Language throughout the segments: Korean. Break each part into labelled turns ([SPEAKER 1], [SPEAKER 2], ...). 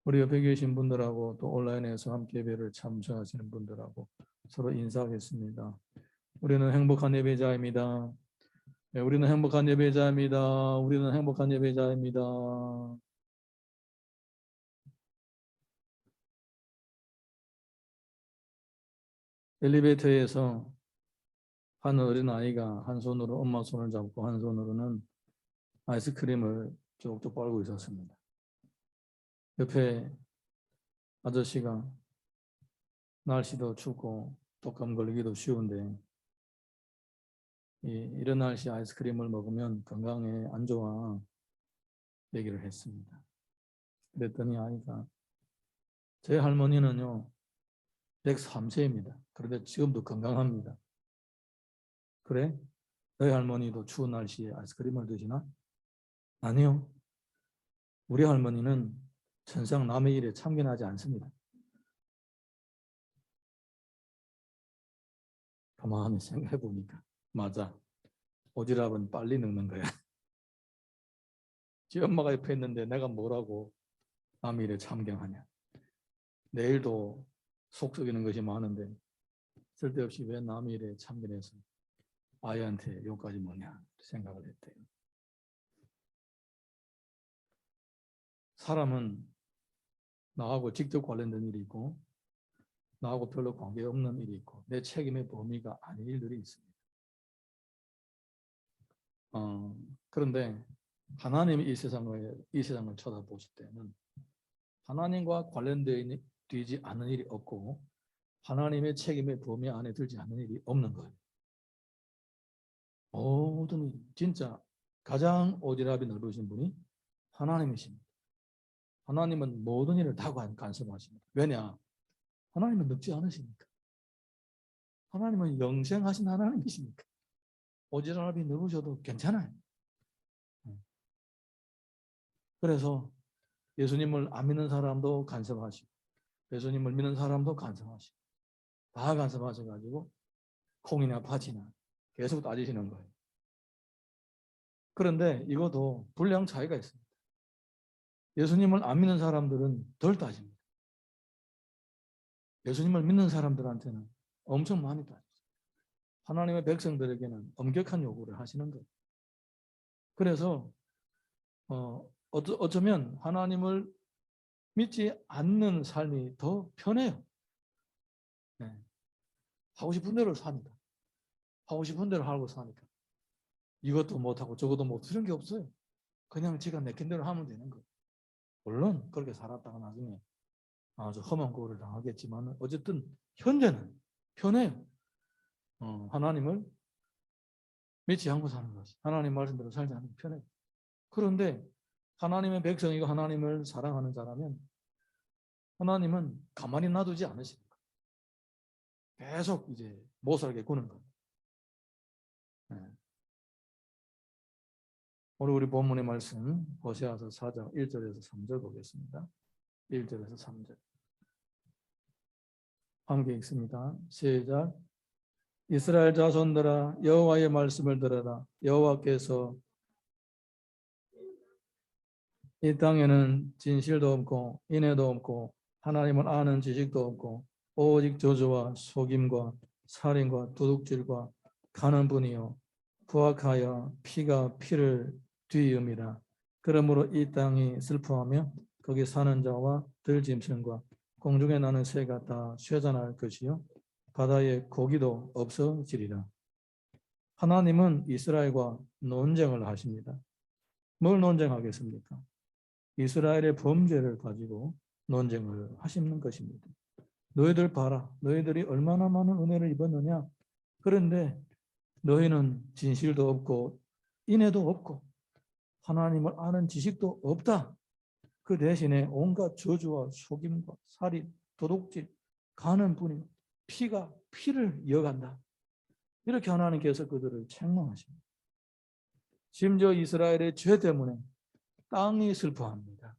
[SPEAKER 1] 우리 옆에 계신 분들하고 또 온라인에서 함께 예배를 참석하시는 분들하고 서로 인사하겠습니다. 우리는 행복한 예배자입니다. 네, 우리는 행복한 예배자입니다. 우리는 행복한 예배자입니다. 엘리베이터에서 한 어린아이가 한 손으로 엄마 손을 잡고 한 손으로는 아이스크림을 쪽쪽 빨고 있었습니다. 옆에 아저씨가 날씨도 춥고 독감 걸리기도 쉬운데 이런 날씨에 아이스크림을 먹으면 건강에 안 좋아 얘기를 했습니다. 그랬더니 아이가 제 할머니는요 103세입니다. 그런데 지금도 건강합니다. 그래? 너희 할머니도 추운 날씨에 아이스크림을 드시나? 아니요. 우리 할머니는 천상 남의 일에 참견하지 않습니다. 가만히 생각해 보니까 맞아. 오지랖은 빨리 늙는 거야. 지 엄마가 옆에 있는데 내가 뭐라고 남의 일에 참견하냐. 내일도 속 썩이는 것이 많은데 쓸데없이 왜 남의 일에 참견해서 아이한테 욕까지 뭐냐 생각을 했대요. 사람은 나하고 직접 관련된 일이 있고 나하고 별로 관계없는 일이 있고 내 책임의 범위가 아닌 일들이 있습니다. 그런데 하나님이 이 세상을 쳐다보실 때는 하나님과 관련되지 않은 일이 없고 하나님의 책임의 범위 안에 들지 않는 일이 없는 거예요. 모든 진짜 가장 오지랖이 넓으신 분이 하나님이십니다. 하나님은 모든 일을 다 간섭하십니다. 왜냐? 하나님은 늙지 않으시니까. 하나님은 영생하신 하나님이시니까. 오지랖이 넓으셔도 괜찮아요. 그래서 예수님을 안 믿는 사람도 간섭하시고 예수님을 믿는 사람도 간섭하시고 다 간섭하셔가지고 콩이나 팥이나 계속 따지시는 거예요. 그런데 이것도 분량 차이가 있습니다. 예수님을 안 믿는 사람들은 덜 따집니다. 예수님을 믿는 사람들한테는 엄청 많이 따지죠. 하나님의 백성들에게는 엄격한 요구를 하시는 거예요. 그래서 어쩌면 하나님을 믿지 않는 삶이 더 편해요. 네. 하고 싶은 대로 사니까. 하고 싶은 대로 하고 사니까. 이것도 못하고 저것도 못하고 이런 게 없어요. 그냥 지가 내킨 대로 하면 되는 거예요. 물론 그렇게 살았다가 나중에 아주 험한 꼴을 당하겠지만 어쨌든 현재는 편해요. 하나님을 믿지 않고 사는 것이. 하나님 말씀대로 살지 않으면 편해요. 그런데 하나님의 백성이고 하나님을 사랑하는 자라면 하나님은 가만히 놔두지 않으십니다. 계속 이제 못 살게 구는 겁니다. 네. 오늘 우리 본문의 말씀 호세아서 4장 1절에서 3절 보겠습니다. 1절에서 3절 함께 읽습니다. 시작. 이스라엘 자손들아 여호와의 말씀을 들어라. 여호와께서 이 땅에는 진실도 없고 인애도 없고 하나님을 아는 지식도 없고 오직 저주와 속임과 살인과 도둑질과 가는 분이요 부악하여 피가 피를 뒤이음이라. 그러므로 이 땅이 슬퍼하며 거기 사는 자와 들짐승과 공중에 나는 새가 다 쇠잔할 것이요 바다에 고기도 없어지리라. 하나님은 이스라엘과 논쟁을 하십니다. 뭘 논쟁하겠습니까? 이스라엘의 범죄를 가지고 논쟁을 하시는 것입니다. 너희들 봐라. 너희들이 얼마나 많은 은혜를 입었느냐. 그런데 너희는 진실도 없고 인애도 없고 하나님을 아는 지식도 없다. 그 대신에 온갖 저주와 속임과 살인, 도둑질, 가는 분이 피가 피를 이어간다. 이렇게 하나님께서 그들을 책망하십니다. 심지어 이스라엘의 죄 때문에 땅이 슬퍼합니다.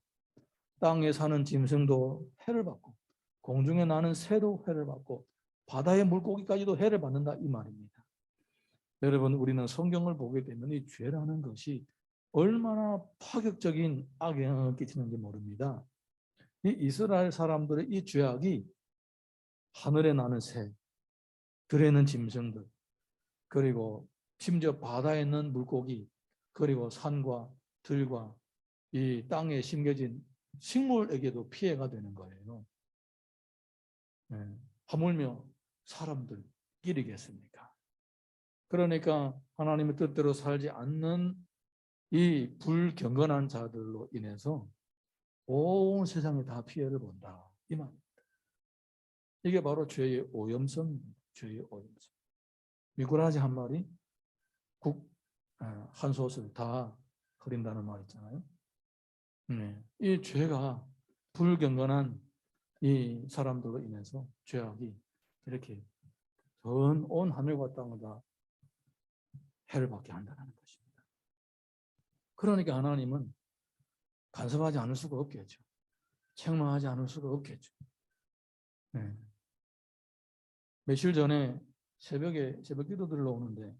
[SPEAKER 1] 땅에 사는 짐승도 해를 받고 공중에 나는 새도 해를 받고 바다의 물고기까지도 해를 받는다 이 말입니다. 여러분 우리는 성경을 보게 되면 이 죄라는 것이 얼마나 파격적인 악영향을 끼치는지 모릅니다. 이 이스라엘 사람들의 이 죄악이 하늘에 나는 새, 들에 있는 짐승들, 그리고 심지어 바다에 있는 물고기, 그리고 산과 들과 이 땅에 심겨진 식물에게도 피해가 되는 거예요. 하물며 사람들끼리겠습니까? 그러니까 하나님의 뜻대로 살지 않는 이 불경건한 자들로 인해서 온 세상이 다 피해를 본다. 이 말입니다. 이게 바로 죄의 오염성입니다. 죄의 오염성. 미꾸라지 한 마리, 한 솥을 다 흐린다는 말 있잖아요. 이 죄가 불경건한 이 사람들로 인해서 죄악이 이렇게 전 온 하늘과 땅을 다 해를 받게 한다는 것입니다. 그러니까 하나님은 간섭하지 않을 수가 없겠죠. 책망하지 않을 수가 없겠죠. 며칠 전에 새벽에 새벽 기도 들러오는데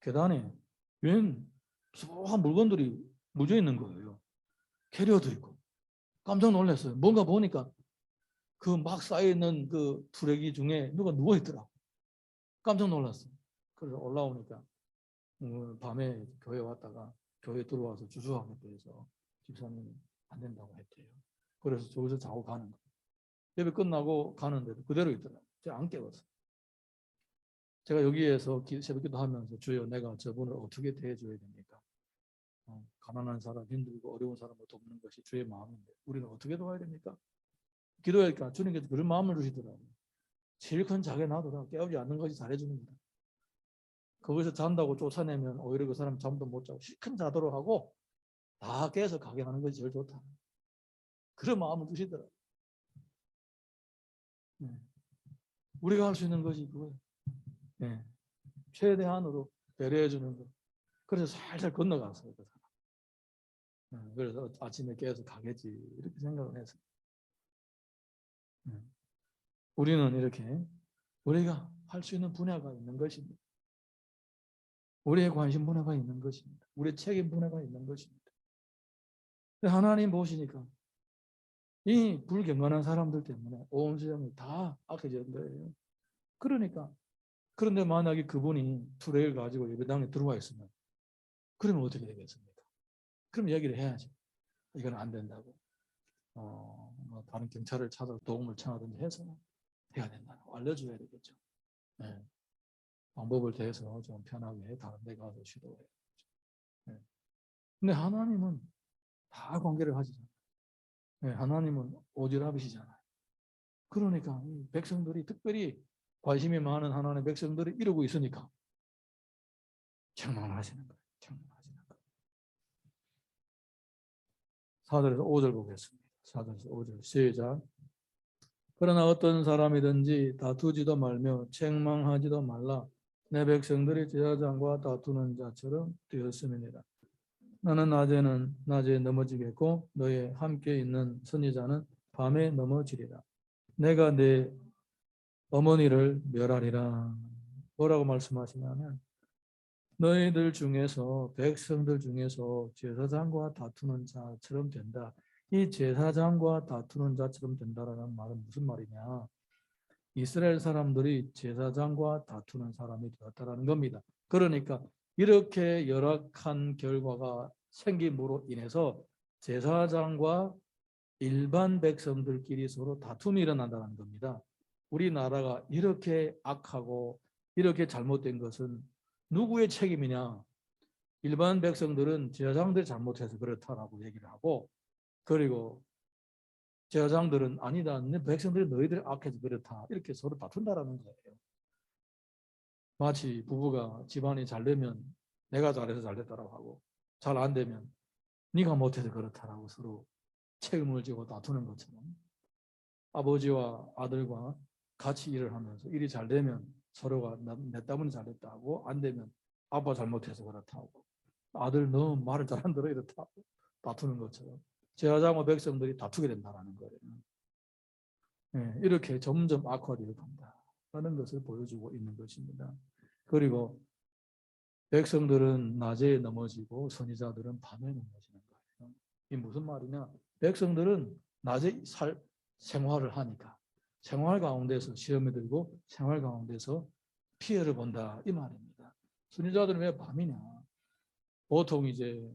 [SPEAKER 1] 계단에 웬 소한 물건들이 묻어 있는 거예요. 캐리어도 있고. 깜짝 놀랐어요. 뭔가 보니까 그 막 쌓여있는 그 투레기 중에 누가 누워있더라고. 깜짝 놀랐어요. 그래서 올라오니까 밤에 교회 왔다가 교회 들어와서 주수하겠다 해서 집사님이 안 된다고 했대요. 그래서 저기서 자고 가는 거예요. 예배 끝나고 가는데도 그대로 있더라고요. 제가 안 깨웠어요. 제가 여기에서 새벽기도 하면서 주여 내가 저분을 어떻게 대해줘야 됩니까? 가난한 사람, 힘들고 어려운 사람을 돕는 것이 주의 마음인데 우리는 어떻게 도와야 됩니까? 기도하니까 주님께서 그런 마음을 주시더라고요. 제일 큰 자게 놔둬라. 깨우지 않는 것이 잘해주는 거다. 거기서 잔다고 쫓아내면 오히려 그 사람 잠도 못 자고 실컷 자도록 하고 다 깨서 가게 하는 것이 제일 좋다. 그런 마음을 주시더라고요. 우리가 할 수 있는 것이 그거예요. 최대한으로 배려해 주는 것. 그래서 살살 건너갔어요. 그 사람. 그래서 아침에 깨서 가겠지 이렇게 생각을 해서 우리는 이렇게 우리가 할 수 있는 분야가 있는 것입니다. 우리의 관심 분야가 있는 것입니다. 우리의 책임 분야가 있는 것입니다. 하나님 보시니까 이 불경건한 사람들 때문에 온 세상이 다 악해진 거예요. 그러니까 그런데 만약에 그분이 투레를 가지고 예배당에 들어와 있으면 그러면 어떻게 되겠습니까? 그럼 얘기를 해야죠. 이건 안 된다고. 뭐 다른 경찰을 찾아 도움을 청하든지 해서 해야 된다고 알려줘야 되겠죠. 네. 방법을 대해서 좀 편하게 다른 데 가서 시도해야죠. 네. 근데 하나님은 다 관계를 하시잖아요. 네. 하나님은 오지랖이시잖아요. 그러니까 이 백성들이 특별히 관심이 많은 하나님의 백성들이 이러고 있으니까 책망하시는 거예요. 책망하시는 거예요. 4절에서 5절 보겠습니다. 4절에서 5절 시작. 그러나 어떤 사람이든지 다투지도 말며 책망하지도 말라. 내 백성들이 제사장과 다투는 자처럼 되었음이니라. 나는 낮에는 낮에 넘어지겠고 너의 함께 있는 선지자는 밤에 넘어지리라. 내가 내 어머니를 멸하리라. 뭐라고 말씀하시냐면 너희들 중에서 백성들 중에서 제사장과 다투는 자처럼 된다. 이 제사장과 다투는 자처럼 된다라는 말은 무슨 말이냐? 이스라엘 사람들이 제사장과 다투는 사람이 되었다라는 겁니다. 그러니까 이렇게 열악한 결과가 생김으로 인해서 제사장과 일반 백성들끼리 서로 다툼이 일어난다는 겁니다. 우리나라가 이렇게 악하고 이렇게 잘못된 것은 누구의 책임이냐? 일반 백성들은 제사장들이 잘못해서 그렇다라고 얘기를 하고, 그리고 제사장들은 아니다, 백성들이 너희들이 악해서 그렇다, 이렇게 서로 다툰다라는 거예요. 마치 부부가 집안이 잘 되면 내가 잘해서 잘 됐다라고 하고 잘 안 되면 네가 못해서 그렇다라고 서로 책임을 지고 다투는 것처럼 아버지와 아들과 같이 일을 하면서 일이 잘 되면 서로가 내 때문에 잘 됐다고, 안 되면 아빠 잘못해서 그렇다고, 아들 너 말을 잘 안 들어 이렇다고 다투는 것처럼 제사장과 백성들이 다투게 된다는 거예요. 이렇게 점점 악화되어 간다라는 것을 보여주고 있는 것입니다. 그리고 백성들은 낮에 넘어지고 선지자들은 밤에 넘어지는 거예요. 이게 무슨 말이냐? 백성들은 낮에 생활을 하니까 생활 가운데서 시험에 들고 생활 가운데서 피해를 본다 이 말입니다. 선지자들은 왜 밤이냐? 보통 이제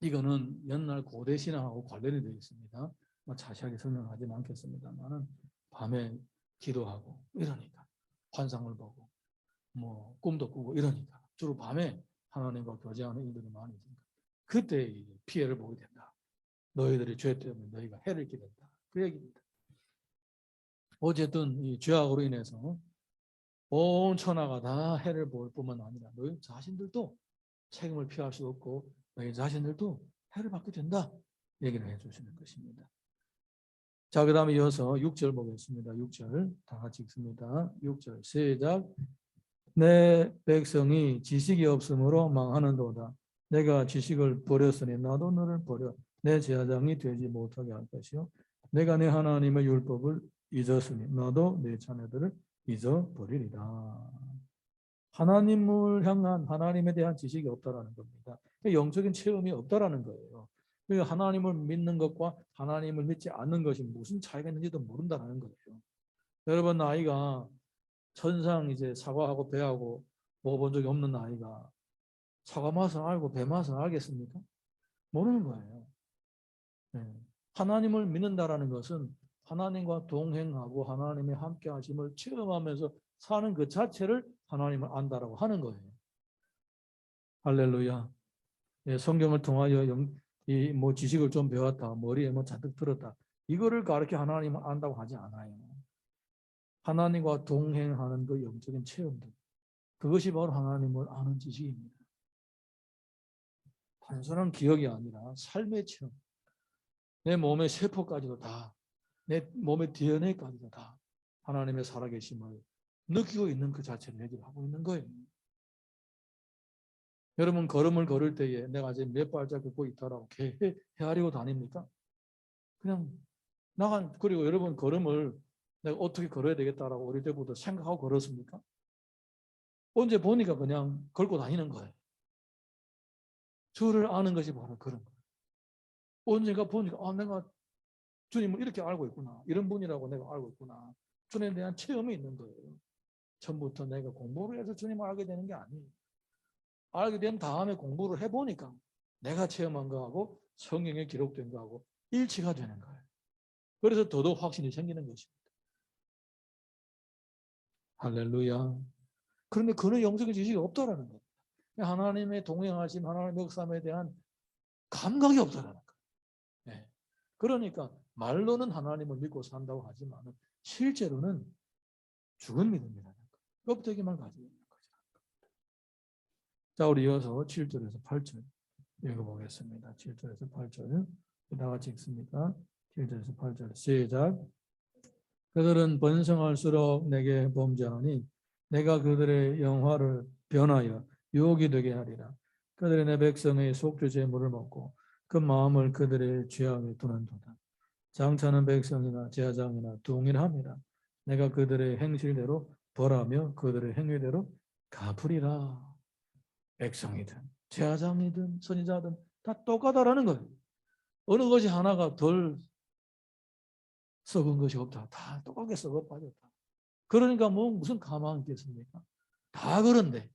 [SPEAKER 1] 이거는 옛날 고대 신앙하고 관련이 되어 있습니다. 자세하게 설명하지는 않겠습니다만은 밤에 기도하고 이러니까 환상을 보고 뭐 꿈도 꾸고 이러니까 주로 밤에 하나님과 교제하는 일들이 많이 있으니까 그때 피해를 보게 된다. 너희들의 죄 때문에 너희가 해를 끼친다. 그 얘기입니다. 어쨌든 이 죄악으로 인해서 온 천하가 다 해를 볼 뿐만 아니라 너희 자신들도 책임을 피할 수 없고 너희 자신들도 해를 받게 된다. 얘기를 해주시는 것입니다. 자, 그 다음에 이어서 6절 보겠습니다. 6절 다 같이 읽습니다. 6절 시작. 내 백성이 지식이 없으므로 망하는도다. 내가 지식을 버렸으니 나도 너를 버려 내 제사장이 되지 못하게 할 것이요. 내가 내 하나님의 율법을 잊었으니 나도 내 자녀들을 잊어버리리라. 하나님을 향한 하나님에 대한 지식이 없다라는 겁니다. 영적인 체험이 없다라는 거예요. 하나님을 믿는 것과 하나님을 믿지 않는 것이 무슨 차이가 있는지도 모른다는 거예요. 여러분 아이가 천상 이제 사과하고 배하고 먹어본 적이 없는 아이가 사과 맛을 알고 배 맛을 알겠습니까? 모르는 거예요. 네. 하나님을 믿는다라는 것은 하나님과 동행하고 하나님의 함께 하심을 체험하면서 사는 그 자체를 하나님을 안다라고 하는 거예요. 할렐루야. 예, 성경을 통하여 뭐 지식을 좀 배웠다, 머리에 뭐 잔뜩 들었다. 이거를 가르쳐 하나님을 안다고 하지 않아요. 하나님과 동행하는 그 영적인 체험들. 그것이 바로 하나님을 아는 지식입니다. 단순한 기억이 아니라 삶의 체험. 내 몸의 세포까지도 다, 내 몸의 DNA까지도 다 하나님의 살아계심을 느끼고 있는 그 자체를 얘기를 하고 있는 거예요. 여러분 걸음을 걸을 때에 내가 이제 몇 발짝 걷고 있다라고 헤아리고 다닙니까? 그냥 그리고 여러분 걸음을 내가 어떻게 걸어야 되겠다라고 어릴 때부터 생각하고 걸었습니까? 언제 보니까 그냥 걸고 다니는 거예요. 주를 아는 것이 바로 그런 거예요. 언젠가 보니까 내가 주님을 이렇게 알고 있구나. 이런 분이라고 내가 알고 있구나. 주님에 대한 체험이 있는 거예요. 처음부터 내가 공부를 해서 주님을 알게 되는 게 아니에요. 알게 된 다음에 공부를 해보니까 내가 체험한 거하고 성경에 기록된 거하고 일치가 되는 거예요. 그래서 더더욱 확신이 생기는 것입니다. 할렐루야. 그런데 그런 영적인 지식이 없다라는 거예요. 하나님의 동행하심, 하나님의 역사에 대한 감각이 없다라는 거예요. 네. 그러니까 말로는 하나님을 믿고 산다고 하지만 실제로는 죽은 믿음이라는 거예요. 껍데기만 가지고 있는 거죠. 자, 우리 이어서 7절에서 8절 읽어보겠습니다. 7절에서 8절 다 같이 읽습니다. 7절에서 8절 시작. 그들은 번성할수록 내게 범죄하니 내가 그들의 영화를 변하여 유혹이 되게 하리라. 그들의 내 백성의 속죄 제물을 먹고 그 마음을 그들의 죄악에 두는도다. 장차는 백성이나 제사장이나 동일함이라. 내가 그들의 행실대로 벌하며 그들의 행위대로 갚으리라. 백성이든 제사장이든 선지자든 다 똑같다라는 거예요. 어느 것이 하나가 덜 썩은 것이 없다. 다 똑같게 썩어 빠졌다. 그러니까 뭐 무슨 가망이 있겠습니까? 다 그런데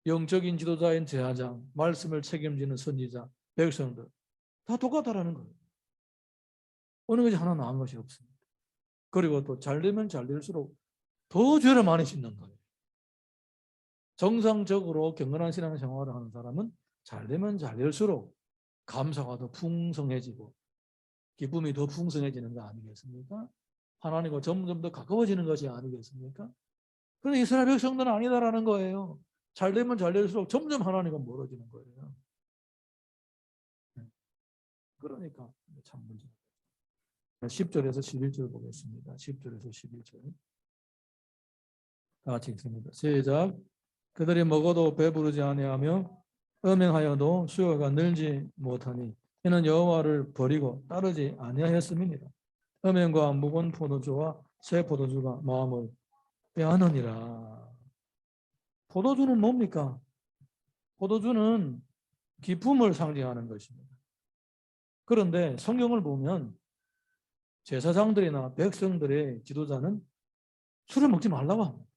[SPEAKER 1] 영적인 지도자인 제사장, 말씀을 책임지는 선지자, 백성들 다 똑같다라는 거예요. 어느 것이 하나 나은 것이 없습니다. 그리고 또 잘되면 잘될수록 더 죄를 많이 짓는 거예요. 정상적으로 경건한 신앙생활을 하는 사람은 잘되면 잘될수록 감사가 더 풍성해지고 기쁨이 더 풍성해지는 거 아니겠습니까? 하나님과 점점 더 가까워지는 것이 아니겠습니까? 그런데 이스라엘 백성들은 아니다라는 거예요. 잘되면 잘될수록 점점 하나님과 멀어지는 거예요. 그러니까 참 문제입니다. 10절에서 11절 보겠습니다. 10절에서 11절 다 같이 읽습니다. 시작. 그들이 먹어도 배부르지 아니하며 음행하여도 수요가 늘지 못하니 이는 여호와를 버리고 따르지 아니하였음이니라. 음행과 묵은 포도주와 새 포도주가 마음을 빼앗느니라. 포도주는 뭡니까? 포도주는 기쁨을 상징하는 것입니다. 그런데 성경을 보면 제사장들이나 백성들의 지도자는 술을 먹지 말라고 합니다.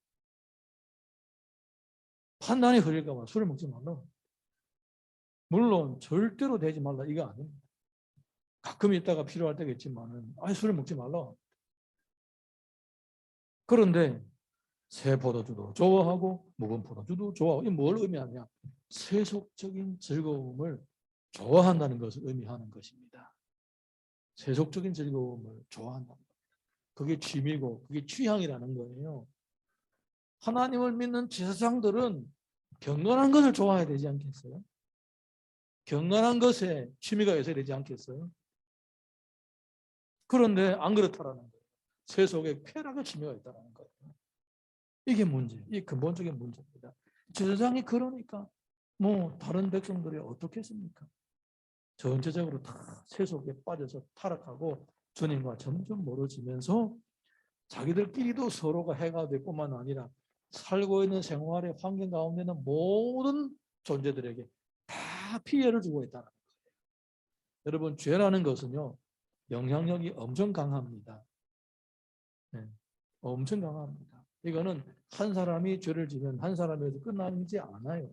[SPEAKER 1] 판단이 흐릴까 봐 술을 먹지 말라고. 물론 절대로 되지 말라 이거 아닙니다. 가끔 있다가 필요할 때가 있지만은 술을 먹지 말라고. 그런데 새 포도주도 좋아하고 묵은 포도주도 좋아하고 이게 뭘 의미하냐? 세속적인 즐거움을 좋아한다는 것을 의미하는 것입니다. 세속적인 즐거움을 좋아한다. 그게 취미고 그게 취향이라는 거예요. 하나님을 믿는 제사장들은 경건한 것을 좋아해야 되지 않겠어요? 경건한 것에 취미가 있어야 되지 않겠어요? 그런데 안 그렇다라는 거예요. 세속에 쾌락의 취미가 있다는 거예요. 이게 문제, 이 근본적인 문제입니다. 제사장이 그러니까 뭐 다른 백성들이 어떻겠습니까? 전체적으로 다 세속에 빠져서 타락하고 주님과 점점 멀어지면서 자기들끼리도 서로가 해가 될 뿐만 아니라 살고 있는 생활의 환경 가운데는 모든 존재들에게 다 피해를 주고 있다는 거예요. 여러분, 죄라는 것은요, 영향력이 엄청 강합니다. 네, 엄청 강합니다. 이거는 한 사람이 죄를 지면 한 사람에서 끝나지 않아요.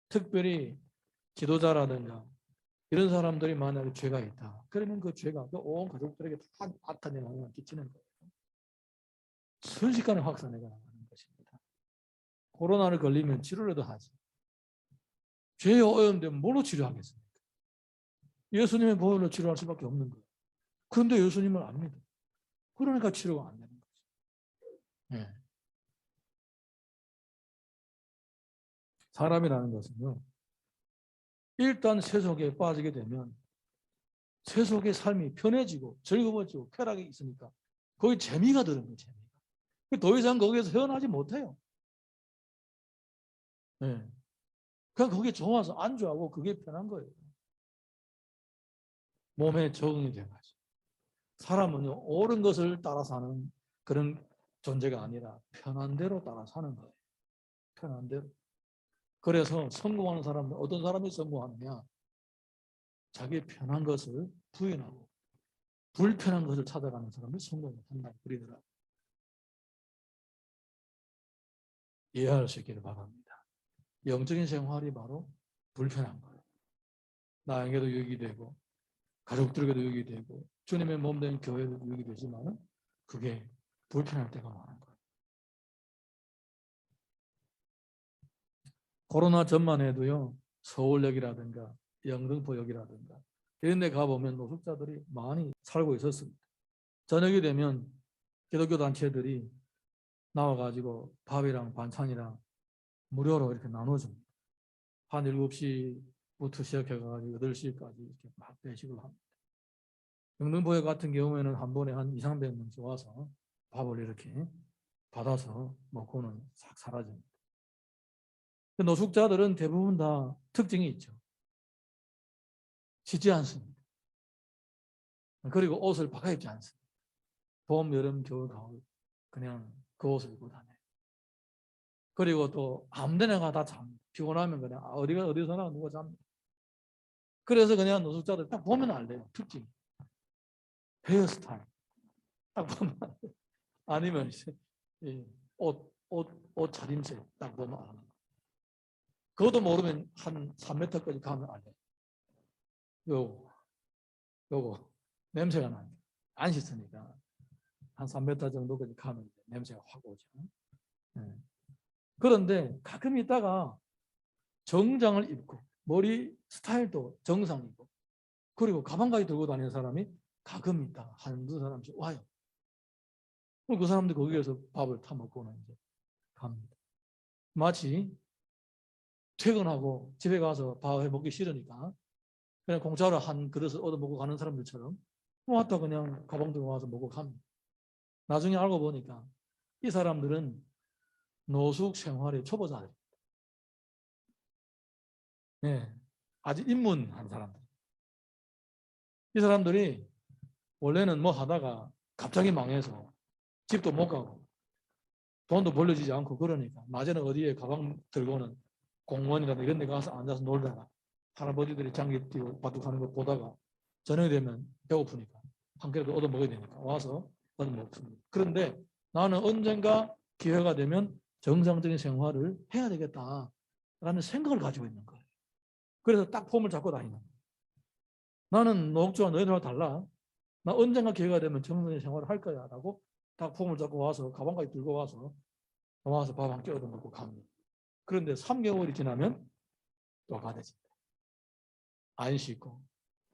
[SPEAKER 1] 특별히 지도자라든가 이런 사람들이 만약에 죄가 있다. 그러면 그 죄가 온 가족들에게 다 악한 영향을 끼치는 거예요. 순식간에 확산해가 나가는 것입니다. 코로나를 걸리면 치료라도 하지. 죄에 오염되면 뭘로 치료하겠습니까? 예수님의 보혈로 치료할 수밖에 없는 거예요. 그런데 예수님을 안 믿어. 그러니까 치료가 안 되는 거죠. 네. 사람이라는 것은요, 일단 세속에 빠지게 되면 세속의 삶이 편해지고 즐거워지고 쾌락이 있으니까 거기 재미가 드는 거예요. 재미가. 더 이상 거기에서 헤어나지 못해요. 네. 그냥 그게 좋아서 안주하고 그게 편한 거예요. 몸에 적응이 돼가지고. 사람은요, 옳은 것을 따라 사는 그런 존재가 아니라 편한 대로 따라 사는 거예요. 편한 대로. 그래서 성공하는 사람은 어떤 사람이 성공하느냐? 자기 편한 것을 부인하고 불편한 것을 찾아가는 사람을 성공한다. 그러더라고요. 이해할 수 있기를 바랍니다. 영적인 생활이 바로 불편한 거예요. 나에게도 유익이 되고 가족들에게도 유익이 되고 주님의 몸된 교회도 유익이 되지만 그게 불편할 때가 많은 거예요. 코로나 전만 해도요, 서울역이라든가 영등포역이라든가 이런 데 가보면 노숙자들이 많이 살고 있었습니다. 저녁이 되면 기독교 단체들이 나와가지고 밥이랑 반찬이랑 무료로 이렇게 나눠줍니다. 한 7시부터 시작해가지고 8시까지 이렇게 막 배식을 합니다. 영등포역 같은 경우에는 한 번에 한 200~300명씩 와서 밥을 이렇게 받아서 먹고는 싹 사라집니다. 노숙자들은 대부분 다 특징이 있죠. 씻지 않습니다. 그리고 옷을 바꿔 입지 않습니다. 봄, 여름, 겨울, 가을 그냥 그 옷을 입고 다녀요. 그리고 또 아무데나 가다 잡니다. 피곤하면 그냥 어디서나 누워 잡니다. 그래서 그냥 노숙자들 딱 보면 알래요. 특징. 헤어스타일. 딱 보면 알래요. 아니면 옷 차림새 딱 보면 알아요. 그것도 모르면 한 3m까지 가면 알래요. 요거 냄새가 나요. 안 씻으니까 한 3m 정도까지 가면 냄새가 확 오죠. 네. 그런데 가끔 있다가 정장을 입고 머리 스타일도 정상이고 그리고 가방까지 들고 다니는 사람이 가끔 있다 한두 사람씩 와요. 그 사람들 거기에서 밥을 타 먹고는 이제 갑니다. 마치 퇴근하고 집에 가서 밥을 먹기 싫으니까 그냥 공짜로 한 그릇을 얻어 먹고 가는 사람들처럼 왔다 그냥 가방 들고 와서 먹고 갑니다. 나중에 알고 보니까 이 사람들은 노숙 생활의 초보자들. 네, 아직 입문한 사람들. 이 사람들이 원래는 뭐 하다가 갑자기 망해서 집도 못 가고 돈도 벌려지지 않고 그러니까 낮에는 어디에 가방 들고는 공원이라든가 이런 데 가서 앉아서 놀다가 할아버지들이 장기 뛰고 바둑하는 거 보다가 저녁이 되면 배고프니까 한 그릇 얻어 먹어야 되니까 와서 얻어 먹습니다. 그런데 나는 언젠가 기회가 되면 정상적인 생활을 해야 되겠다라는 생각을 가지고 있는 거예요. 그래서 딱 폼을 잡고 다니는 거예요. 나는 노숙자와 너희들과 달라. 나 언젠가 기회가 되면 정상적인 생활을 할 거야 라고 딱 폼을 잡고 와서 가방까지 들고 와서 밥 한 끼 얻어 먹고 갑니다. 그런데 3개월이 지나면 또 가대집니다. 안 씻고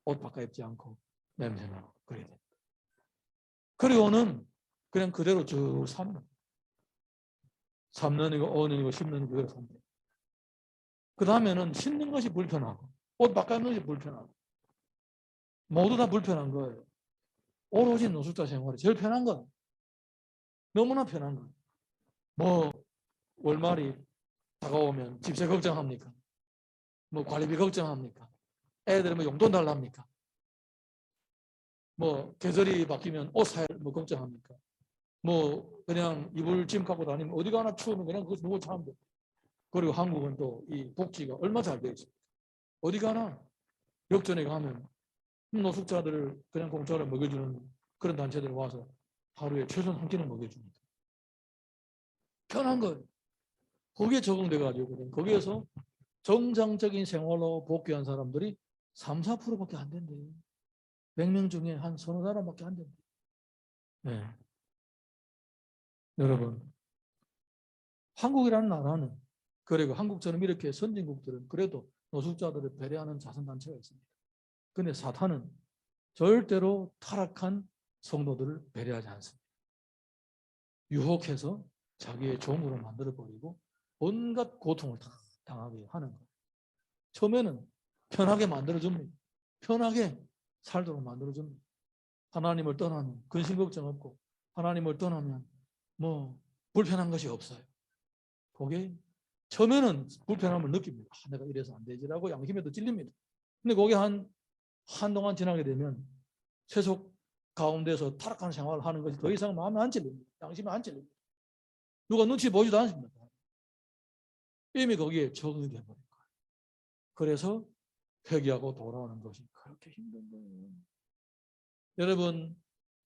[SPEAKER 1] 옷 바꿔 입지 않고 냄새나고 그래야 됩니다. 그리고는 그냥 그대로 쭉 삽니다. 3년이고 5년이고 10년이고 그대로 삽니다. 그 다음에는 씻는 것이 불편하고 옷 바꿔 입는 것이 불편하고 모두 다 불편한 거예요. 오로지 노숙자 생활이 제일 편한 건 너무나 편한 거예요. 뭐 월말이 다가오면 집세 걱정합니까? 뭐 관리비 걱정합니까? 애들 뭐 용돈 달랍니까? 뭐 계절이 바뀌면 옷 사야 뭐 걱정합니까? 뭐 그냥 이불짐 갖고 다니면 어디 가나 추우면 그냥 그거 누구 차면 돼. 그리고 한국은 또 이 복지가 얼마 잘 되어 있습니까? 어디 가나 역전에 가면 노숙자들을 그냥 공짜로 먹여주는 그런 단체들 와서 하루에 최소한 한 끼는 먹여줍니다. 편한 거예요. 거기에 적응돼가지고 거기에서 정상적인 생활로 복귀한 사람들이 3, 4%밖에 안 된대요. 100명 중에 한 서너 사람밖에 안 된대요. 네. 여러분, 한국이라는 나라는 그리고 한국처럼 이렇게 선진국들은 그래도 노숙자들을 배려하는 자선단체가 있습니다. 그런데 사탄은 절대로 타락한 성도들을 배려하지 않습니다. 유혹해서 자기의 종으로 만들어버리고 온갖 고통을 다 당하게 하는 거예요. 처음에는 편하게 만들어줍니다. 편하게 살도록 만들어줍니다. 하나님을 떠나면 근심 걱정 없고 하나님을 떠나면 뭐 불편한 것이 없어요. 그게 처음에는 불편함을 느낍니다. 내가 이래서 안 되지라고 양심에도 찔립니다. 근데 그게 한동안 지나게 되면 세속 가운데서 타락한 생활을 하는 것이 더 이상 마음에 안 찔립니다. 양심에 안 찔립니다. 누가 눈치 보지도 않습니다. 이미 거기에 적응이 되어버린 거예요. 그래서 회개하고 돌아오는 것이 그렇게 힘든 거예요. 여러분,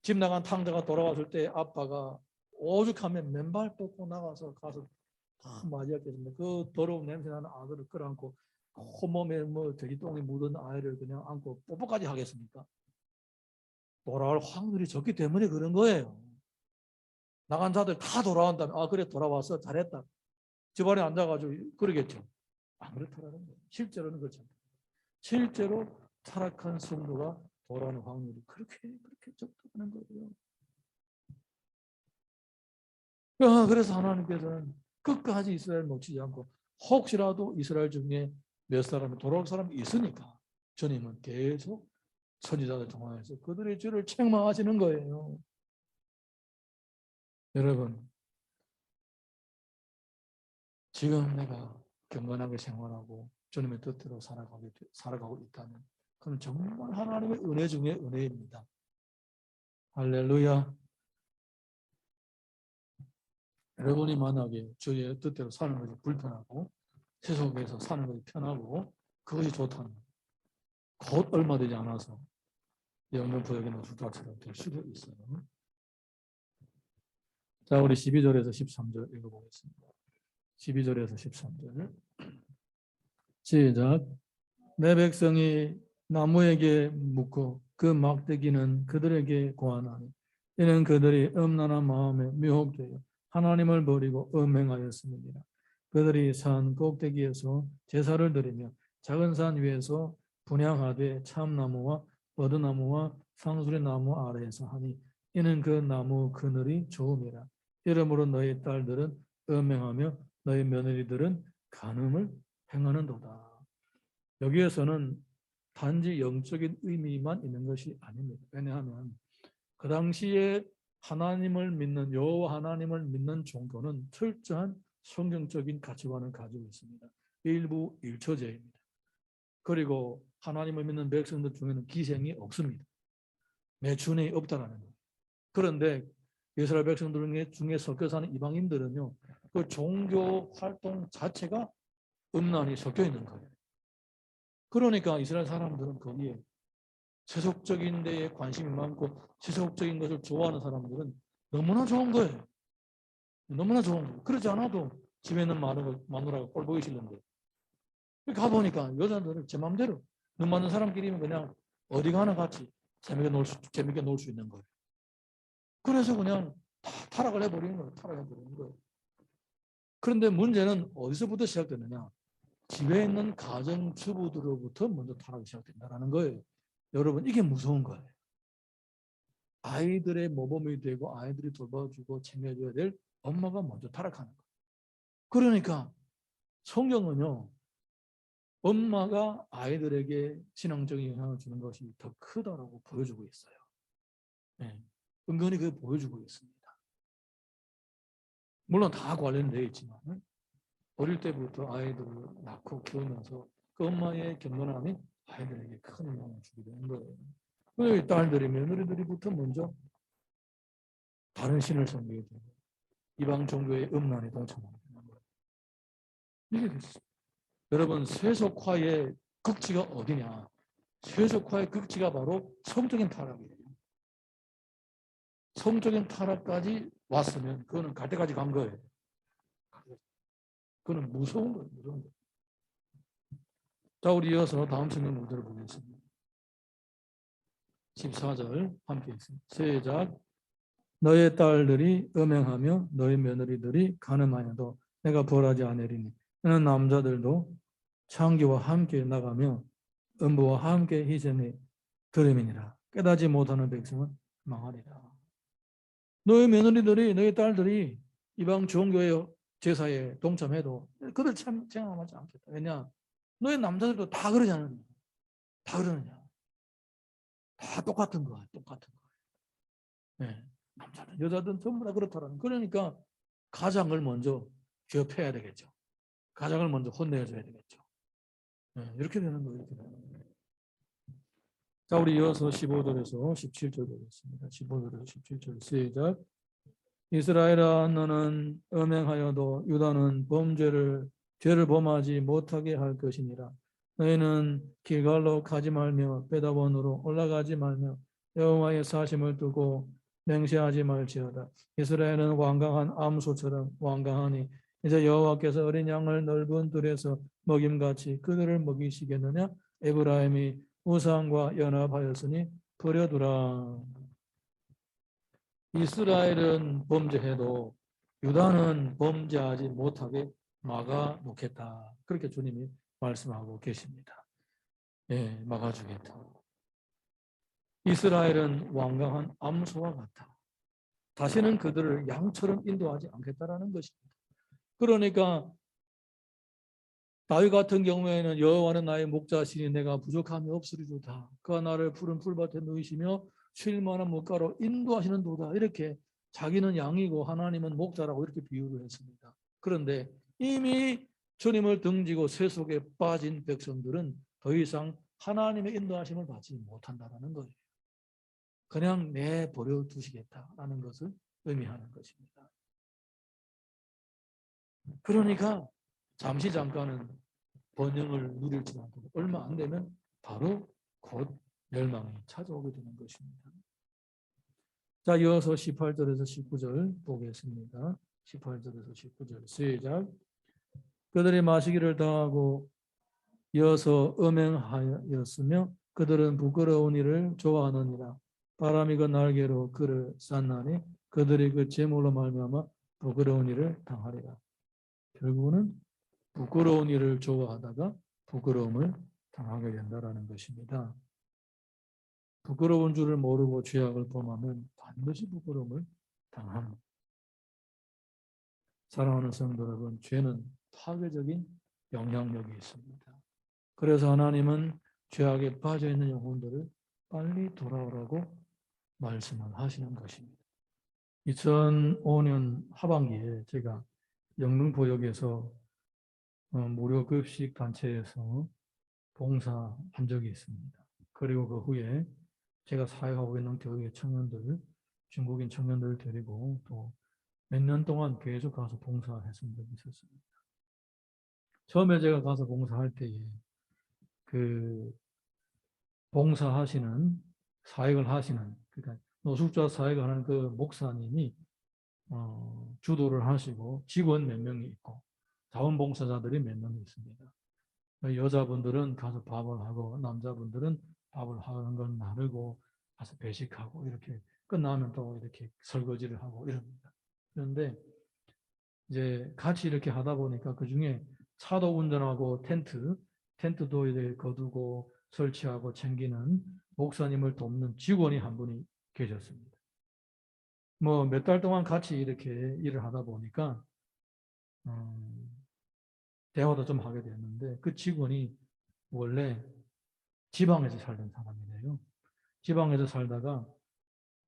[SPEAKER 1] 집 나간 탕자가 돌아왔을 때 아빠가 오죽하면 맨발 뻗고 나가서 가서 다 맞이했겠습니다. 그 더러운 냄새나는 아들을 끌어안고 온몸에 뭐 돼지똥이 묻은 아이를 그냥 안고 뽀뽀까지 하겠습니까? 돌아올 확률이 적기 때문에 그런 거예요. 나간 자들 다 돌아온다면 아 그래 돌아왔어 잘했다. 집안에 앉아가지고 그러겠죠. 안 그렇다라는 거예요. 실제로는 그렇지 않다. 실제로 타락한 성도가 돌아오는 확률이 그렇게 적다는 거예요. 그래서 하나님께서는 끝까지 이스라엘 놓치지 않고 혹시라도 이스라엘 중에 몇 사람이 돌아올 사람이 있으니까 주님은 계속 선지자들 통하여서 그들의 죄를 책망하시는 거예요. 여러분, 지금 내가 경건하게 생활하고 주님의 뜻대로 살아가고 있다면 그건 정말 하나님의 은혜 중에 은혜입니다. 할렐루야. 여러분이 만약에 주의 뜻대로 사는 것이 불편하고 세속에서 사는 것이 편하고 그것이 좋다면 곧 얼마 되지 않아서 영등포역에는 주택처럼 될 수도 있어요. 자, 우리 12절에서 13절 읽어보겠습니다. 12절에서 13절 시작. 내 백성이 나무에게 묻고 그 막대기는 그들에게 고하나니 이는 그들이 음란한 마음에 미혹되어 하나님을 버리고 음행하였습니다. 그들이 산 꼭대기에서 제사를 드리며 작은 산 위에서 분향하되 참나무와 버드나무와 상수리나무 아래에서 하니 이는 그 나무 그늘이 좋음이라. 이러므로 너희 딸들은 음행하며 너희 며느리들은 간음을 행하는도다. 여기에서는 단지 영적인 의미만 있는 것이 아닙니다. 왜냐하면 그 당시에 하나님을 믿는 여호와 하나님을 믿는 종교는 철저한 성경적인 가치관을 가지고 있습니다. 일부 일처제입니다. 그리고 하나님을 믿는 백성들 중에는 기생이 없습니다. 매춘이 없다라는 거예요. 그런데 이스라엘 백성들 중에 섞여 사는 이방인들은요, 그 종교 활동 자체가 음란이 섞여 있는 거예요. 그러니까 이스라엘 사람들은 거기에 세속적인 데에 관심이 많고 세속적인 것을 좋아하는 사람들은 너무나 좋은 거예요. 너무나 좋은 거예요. 그러지 않아도 집에 있는 마누라가 꼴 보기 싫은데 가보니까 여자들은 제 마음대로 눈 맞는 사람끼리는 그냥 어디 가나 같이 재밌게 놀 수 있는 거예요. 그래서 그냥 다 타락을 해버리는 거예요. 타락해버리는 거예요. 그런데 문제는 어디서부터 시작되느냐? 집에 있는 가정주부들로부터 먼저 타락이 시작된다는 거예요. 여러분, 이게 무서운 거예요. 아이들의 모범이 되고 아이들이 돌봐주고 챙겨줘야 될 엄마가 먼저 타락하는 거예요. 그러니까 성경은요, 엄마가 아이들에게 신앙적인 영향을 주는 것이 더 크다라고 보여주고 있어요. 네. 은근히 그걸 보여주고 있습니다. 물론 다 관련되어 있지만 어릴 때부터 아이들을 낳고 키우면서 그 엄마의 겸손함이 아이들에게 큰 영향을 주게 되는 거예요. 그래서 딸들이 며느리들이부터 먼저 다른 신을 섬기게 되고 이방 종교의 음란에 동참하게 되는 거예요. 이게 됐어요. 여러분, 세속화의 극치가 어디냐? 세속화의 극치가 바로 성적인 타락이에요. 성적인 타락까지 왔으면 그거는 갈 때까지 간 거예요. 그거는 무서운 거예요. 무서운 거예요. 자, 우리 이어서 다음 성경 구절을 보겠습니다. 14절 함께 있습니다. 시작. 너의 딸들이 음행하며 너의 며느리들이 간음하여도 내가 벌하지 않으리니 너는 남자들도 창기와 함께 나가며 음부와 함께 희생이 들음이니라. 깨닫지 못하는 백성은 망하리라. 너의 며느리들이 너의 딸들이 이방 종교의 제사에 동참해도 그들 참 생각하지 않겠다. 왜냐? 너의 남자들도 다 그러지 않느냐? 다 그러느냐? 다 똑같은 거야. 똑같은 거야. 네. 남자든 여자든 전부 다 그렇다라는. 그러니까 가장을 먼저 기업해야 되겠죠. 가장을 먼저 혼내줘야 되겠죠. 네. 이렇게 되는 거예요. 이렇게 되는 거예요. 자, 우리 이어서 15절에서 17절 보겠습니다. 15절에서 17절 시작. 이스라엘아, 너는 음행하여도 유다는 죄를 범하지 못하게 할 것이니라. 너희는 길갈로 가지 말며 베다본으로 올라가지 말며 여호와의 사심을 두고 맹세하지 말지어다. 이스라엘은 완강한 암소처럼 완강하니 이제 여호와께서 어린 양을 넓은 들에서 먹임같이 그들을 먹이시겠느냐? 에브라임이 우상과 연합하였으니 버려두라. 이스라엘은 범죄해도 유다는 범죄하지 못하게 막아놓겠다. 그렇게 주님이 말씀하고 계십니다. 예, 막아주겠다. 이스라엘은 완강한 암소와 같다. 다시는 그들을 양처럼 인도하지 않겠다라는 것입니다. 그러니까 다윗 같은 경우에는 여호와는 나의 목자시니 내가 부족함이 없으리로다. 그가 나를 푸른 풀밭에 누이시며 쉴 만한 물가로 인도하시는 도다. 이렇게 자기는 양이고 하나님은 목자라고 이렇게 비유를 했습니다. 그런데 이미 주님을 등지고 세속에 빠진 백성들은 더 이상 하나님의 인도하심을 받지 못한다는 거예요. 그냥 내버려 두시겠다라는 것을 의미하는 것입니다. 그러니까 잠깐은 번영을 누릴지라도 얼마 안 되면 바로 곧 멸망이 찾아오게 되는 것입니다. 자, 이어서 18절에서 19절 보겠습니다. 18절에서 19절 시작. 그들이 마시기를 당하고 이어서 음행하였으며 그들은 부끄러운 일을 좋아하느니라. 바람이 그 날개로 그를 쌌나니 그들이 그 재물로 말미암아 부끄러운 일을 당하리라. 결국은 부끄러운 일을 좋아하다가 부끄러움을 당하게 된다는 것입니다. 부끄러운 줄을 모르고 죄악을 범하면 반드시 부끄러움을 당합니다. 사랑하는 성도 여러분, 죄는 파괴적인 영향력이 있습니다. 그래서 하나님은 죄악에 빠져있는 영혼들을 빨리 돌아오라고 말씀을 하시는 것입니다. 2005년 하반기에 제가 영등포역에서 무료 급식 단체에서 봉사한 적이 있습니다. 그리고 그 후에 제가 사역하고 있는 교회 청년들, 중국인 청년들을 데리고 또 몇 년 동안 계속 가서 봉사했던 적이 있었습니다. 처음에 제가 가서 봉사할 때에 그 봉사하시는 사역을 하시는 그러니까 노숙자 사역을 하는 그 목사님이 주도를 하시고 직원 몇 명이 있고 자원봉사자들이 몇 명이 있습니다. 여자분들은 가서 밥을 하고 남자분들은 밥을 하는 건 나르고 가서 배식하고 이렇게 끝나면 또 이렇게 설거지를 하고 이럽니다. 그런데 이제 같이 이렇게 하다 보니까 그 중에 차도 운전하고 텐트도 이제 거두고 설치하고 챙기는 목사님을 돕는 직원이 한 분이 계셨습니다. 뭐 몇 달 동안 같이 이렇게 일을 하다 보니까 대화도 좀 하게 됐는데 그 직원이 원래 지방에서 살던 사람이래요. 지방에서 살다가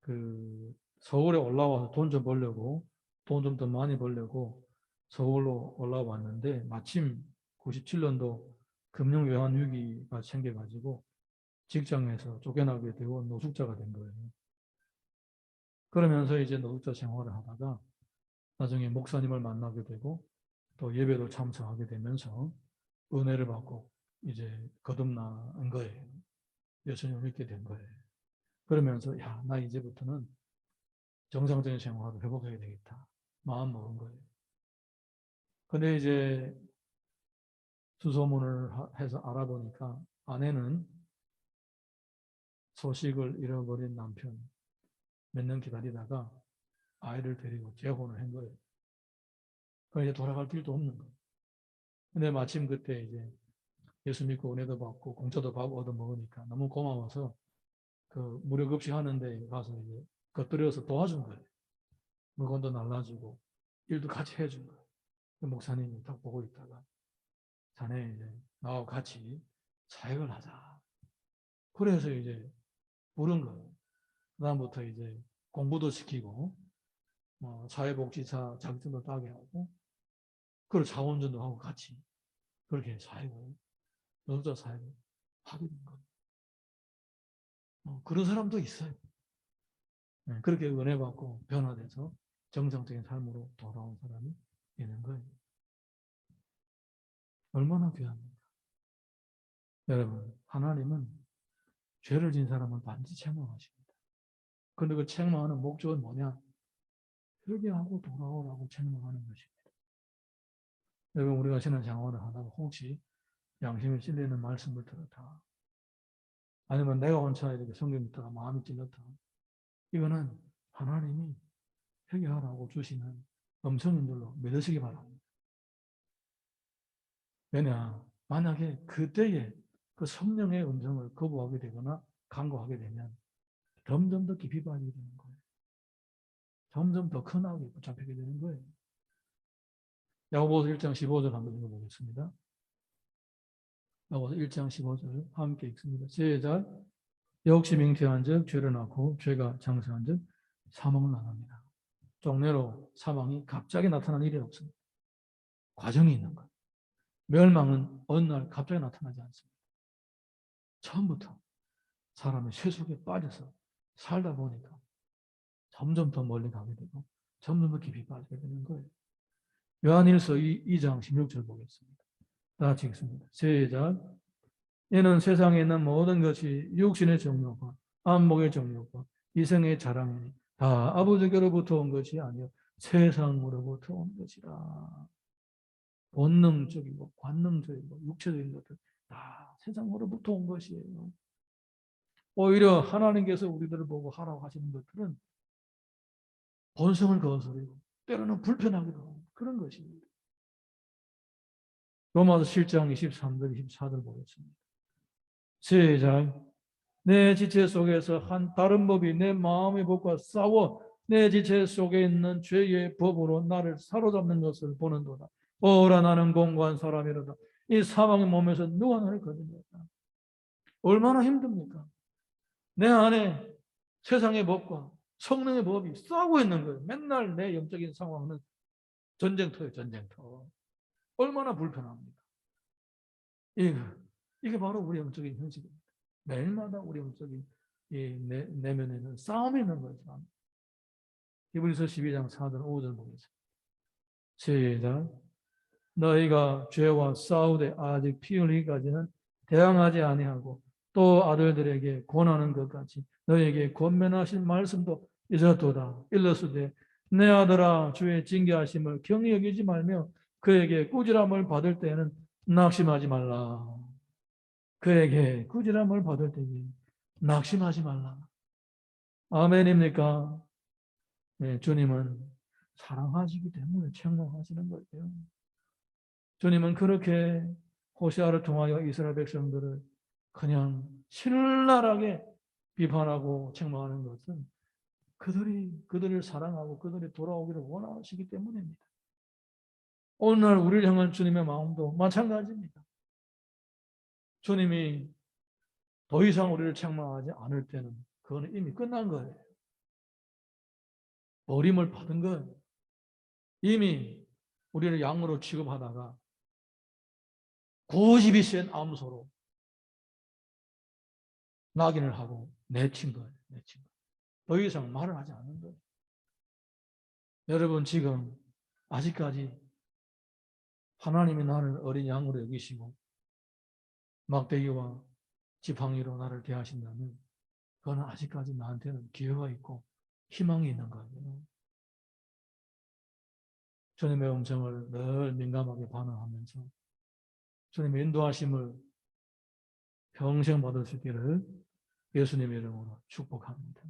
[SPEAKER 1] 그 서울에 올라와서 돈 좀 벌려고 돈 좀 더 많이 벌려고 서울로 올라왔는데 마침 97년도 금융외환 위기가 생겨가지고 직장에서 쫓겨나게 되고 노숙자가 된 거예요. 그러면서 이제 노숙자 생활을 하다가 나중에 목사님을 만나게 되고 또 예배도 참석하게 되면서 은혜를 받고 이제 거듭난 거예요. 예수님을 믿게 된 거예요. 그러면서 야, 나 이제부터는 정상적인 생활을 회복해야 되겠다. 마음 먹은 거예요. 근데 이제 수소문을 해서 알아보니까 아내는 소식을 잃어버린 남편 몇 년 기다리다가 아이를 데리고 재혼을 한 거예요. 그러니까 이제 돌아갈 길도 없는 거예요. 근데 마침 그때 이제 예수 믿고 은혜도 받고 공짜도 밥 얻어 먹으니까 너무 고마워서 그 무료급식 하는데 가서 이제 곁들여서 도와준 거예요. 물건도 날라주고 일도 같이 해준 거예요. 목사님이 딱 보고 있다가 자네 이제 나하고 같이 사역을 하자. 그래서 이제 부른 거예요. 그다음부터 이제 공부도 시키고 사회복지사 자격증도 따게 하고 그걸 자원전도 하고 같이 그렇게 사역을 노동자 사역을 하게 된 거예요. 그런 사람도 있어요. 네, 그렇게 은혜 받고 변화돼서 정상적인 삶으로 돌아온 사람이 있는 거예요. 얼마나 귀합니까? 여러분, 하나님은 죄를 진 사람은 반드시 책망하십니다. 그런데 그 책망하는 목적은 뭐냐? 회개하고 돌아오라고 책망하는 것입니다. 여러분, 우리가 신앙생활을 하다가 혹시 양심에 찔리는 말씀을 들었다. 아니면 내가 혼자 이렇게 성경 읽다가 마음이 찔렸다. 이거는 하나님이 회개하라고 주시는 음성인 줄로 믿으시기 바랍니다. 왜냐? 만약에 그때에 그 성령의 음성을 거부하게 되거나 강구하게 되면 점점 더 깊이 빠지게 되는 거예요. 점점 더 큰 악에 붙잡히게 되는 거예요. 야고보서 1장 15절 한번 읽어보겠습니다. 야고보서 1장 15절 함께 읽습니다. 시작. 역시 맹태한 즉 죄를 낳고 죄가 장성한 즉 사망을 낳습니다. 종례로 사망이 갑자기 나타나는 일이 없습니다. 과정이 있는 거예요. 멸망은 어느 날 갑자기 나타나지 않습니다. 처음부터 사람의 쇠속에 빠져서 살다 보니까 점점 더 멀리 가게 되고 점점 더 깊이 빠지게 되는 거예요. 요한일서 2장 16절 보겠습니다. 다 같이 읽습니다. 시작. 이는 세상에 있는 모든 것이 육신의 정욕과 안목의 정욕과 이성의 자랑이니 다 아버지께로부터 온 것이 아니요 세상으로부터 온 것이라. 본능적이고 관능적이고 육체적인 것들 다 세상으로부터 온 것이에요. 오히려 하나님께서 우리들을 보고 하라고 하시는 것들은 본성을 거스르고 때로는 불편하기도 하고 그런 것입니다. 로마서 7장 23절 24절 보겠습니다. 시작. 내 지체 속에서 한 다른 법이 내 마음의 법과 싸워 내 지체 속에 있는 죄의 법으로 나를 사로잡는 것을 보는도다. 오라 나는 공고한 사람이로다. 이 사망의 몸에서 누가 나를 거두겠다. 얼마나 힘듭니까? 내 안에 세상의 법과 성령의 법이 싸우고 있는 거예요. 맨날 내 영적인 상황은 전쟁터예요. 전쟁터. 얼마나 불편합니까? 이게 바로 우리 영적인 현실입니다. 매일마다 우리 영적인 내면에는 싸움이 있는 거죠. 히브리서 12장 4절 5절 보겠습니다. 시작. 너희가 죄와 싸우되 아직 피 흘리기까지는 대항하지 아니하고 또 아들들에게 권하는 것 같이 너에게 권면하신 말씀도 잊었도다. 일렀으되 내 아들아 주의 징계하심을 경히 여기지 말며 그에게 꾸지람을 받을 때에는 낙심하지 말라. 그에게 꾸지람을 받을 때에 낙심하지 말라. 아멘입니까? 네, 주님은 사랑하시기 때문에 책망하시는 거예요. 주님은 그렇게 호세아를 통하여 이스라엘 백성들을 그냥 신랄하게 비판하고 책망하는 것은 그들을 사랑하고 그들이 돌아오기를 원하시기 때문입니다. 오늘날 우리를 향한 주님의 마음도 마찬가지입니다. 주님이 더 이상 우리를 책망하지 않을 때는 그거는 이미 끝난 거예요. 버림을 받은 거예요. 이미 우리를 양으로 취급하다가 고집이 센 암소로 낙인을 하고 내친 거예요. 내친 거예요. 더 이상 말을 하지 않는 거예요. 여러분 지금 아직까지 하나님이 나를 어린 양으로 여기시고 막대기와 지팡이로 나를 대하신다면 그거는 아직까지 나한테는 기회가 있고 희망이 있는 거예요. 주님의 음성을 늘 민감하게 반응하면서 주님의 인도하심을 평생 받을 수 있기를 예수님의 이름으로 축복합니다.